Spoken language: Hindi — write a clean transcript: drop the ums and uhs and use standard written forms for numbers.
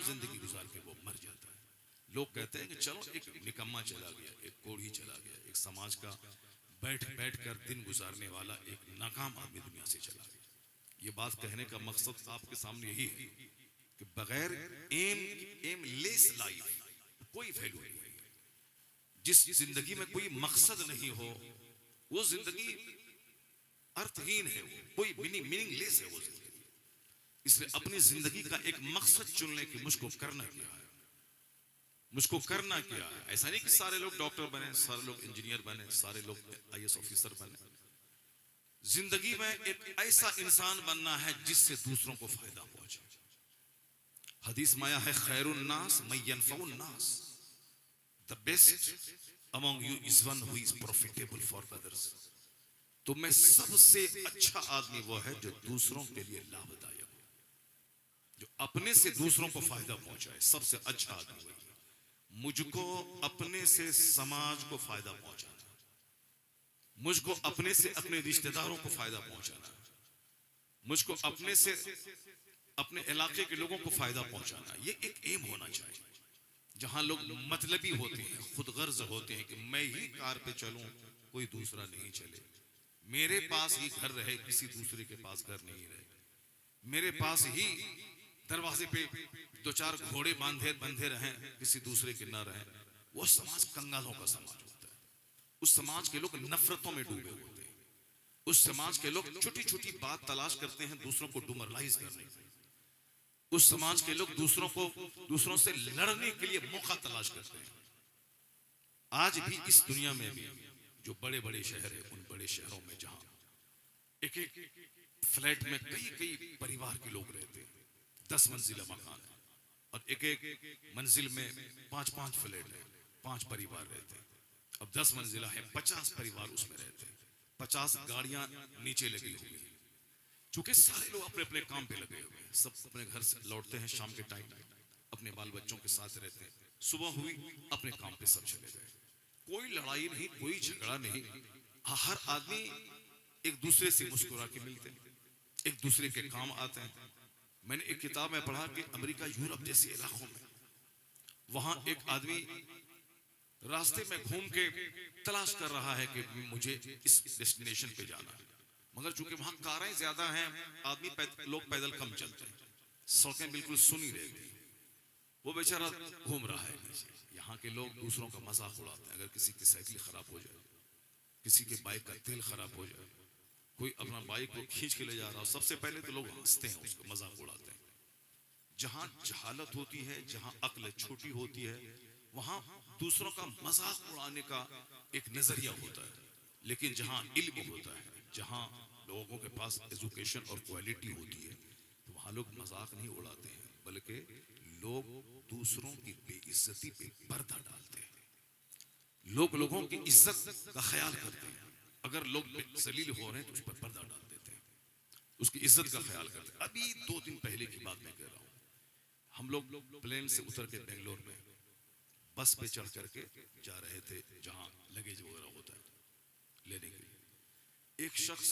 जिंदगी गुजार के वो मर जाता है। लोग कहते हैं कि चलो एक निकम्मा चला गया, एक कोढ़ी चला गया, एक समाज का बैठ बैठ कर दिन गुजारने वाला एक नाकाम आदमी दुनिया से चला गया। ये बात कहने का मकसद आपके सामने यही है कि बगैर एम लेस लाइफ कोई वैल्यू नहीं है। जिस जिंदगी में कोई मकसद नहीं हो वो जिंदगी अर्थहीन है, वो कोई मीनिंगलेस है वो जिंदगी। इसलिए अपनी जिंदगी का एक मकसद चुनने की मुझको करना क्या है, मुझको करना क्या है। ऐसा नहीं कि सारे लोग डॉक्टर बने, सारे लोग इंजीनियर बने, सारे लोग आईएएस ऑफिसर बने। जिंदगी में एक ऐसा इंसान बनना है जिससे दूसरों को फायदा पहुंचे। हदीस में आया है खैरुन नास मैं यनफउन नास, the best among you is one who is profitable for others. तो मैं सबसे अच्छा आदमी वो है जो दूसरों के लिए लाभदायक हो, जो अपने से दूसरों को फायदा पहुंचाए। सबसे अच्छा आदमी वही है। मुझको अपने से समाज को फायदा पहुंचाना, मुझको अपने से अपने रिश्तेदारों को फायदा पहुंचाना, मुझको अपने से अपने इलाके के लोगों को फायदा पहुंचाना, ये एक एम होना चाहिए। जहां लोग मतलबी होते हैं, खुदगर्ज होते हैं कि मैं ही कार पे चलूं, कोई दूसरा नहीं चले, मेरे पास ही घर रहे, किसी दूसरे के पास घर नहीं रहे, मेरे पास ही दरवाजे पे दो चार घोड़े बंधे रहें, किसी दूसरे के ना रहें, वो समाज कंगालों का समाज होता है। उस समाज के लोग नफरतों में डूबे होते हैं। उस समाज के लोग छोटी छोटी बात तलाश करते हैं दूसरों को डिमोरलाइज करने की। उस समाज के लोग दूसरों से लड़ने के लिए मौका तलाश करते हैं। आज भी इस दुनिया में भी जो बड़े बड़े शहर है, उन बड़े शहरों में जहां एक एक फ्लैट में कई कई परिवार के लोग रहते हैं, 10 मंजिला मकान है, और एक एक मंजिल में 5-5 फ्लैट है, 5 परिवार रहते हैं। अब 10 मंजिला है, 50 परिवार उसमें रहते हैं, 50 गाड़ियां नीचे लगी हुई है। चूंकि सारे लोग अपने अपने काम पे लगे हुए हैं, सब अपने घर से लौटते हैं शाम के टाइम, अपने बाल बच्चों के साथ रहते हैं, सुबह हुई अपने काम पे सब चले गए, कोई लड़ाई नहीं, कोई झगड़ा नहीं। हर आदमी एक दूसरे से मुस्कुरा के मिलते हैं, एक दूसरे के काम आते हैं। मैंने एक किताब में पढ़ा कि अमेरिका, यूरोप जैसे इलाकों में वहां एक आदमी रास्ते में घूम के तलाश कर रहा है कि मुझे इस डेस्टिनेशन पे जाना है, मगर चूंकि वहां कारें ज्यादा हैं, आदमी लोग पैदल कम चलते हैं, सड़कें बिल्कुल सुनी रहेगी, वो बेचारा घूम रहा है नीचे। यहाँ के लोग दूसरों का मजाक उड़ाते हैं। अगर किसी की साइकिल खराब हो जाए, किसी के बाइक का तेल खराब हो जाए, कोई अपना बाइक को खींच के ले जा रहा हो, सबसे पहले तो लोग हंसते हैं, उसको मजाक उड़ाते हैं। जहां जहालत होती है, जहां अक्ल छोटी होती है, वहां दूसरों का मजाक उड़ाने का एक नजरिया होता है। लेकिन जहां इल्म होता है, जहां लोगों के पास एजुकेशन और क्वालिटी होती है, तो वहां लोग मजाक नहीं उड़ाते हैं, बल्कि लोग दूसरों की बेइज्जती पे पर्दा डालते हैं। लोग लोगों की इज्जत का ख्याल करते हैं। अगर लोग जलील हो रहे हैं तो उस पर पर्दा डाल देते हैं, उसकी इज्जत का ख्याल करते हैं। अभी 2 दिन पहले की बात मैं कह रहा हूँ, हम लोग प्लेन से उतर के बेंगलोर में बस पे चढ़ करके जा रहे थे, जहां लगेज वगैरह होता है लेने के लिए। एक शख्स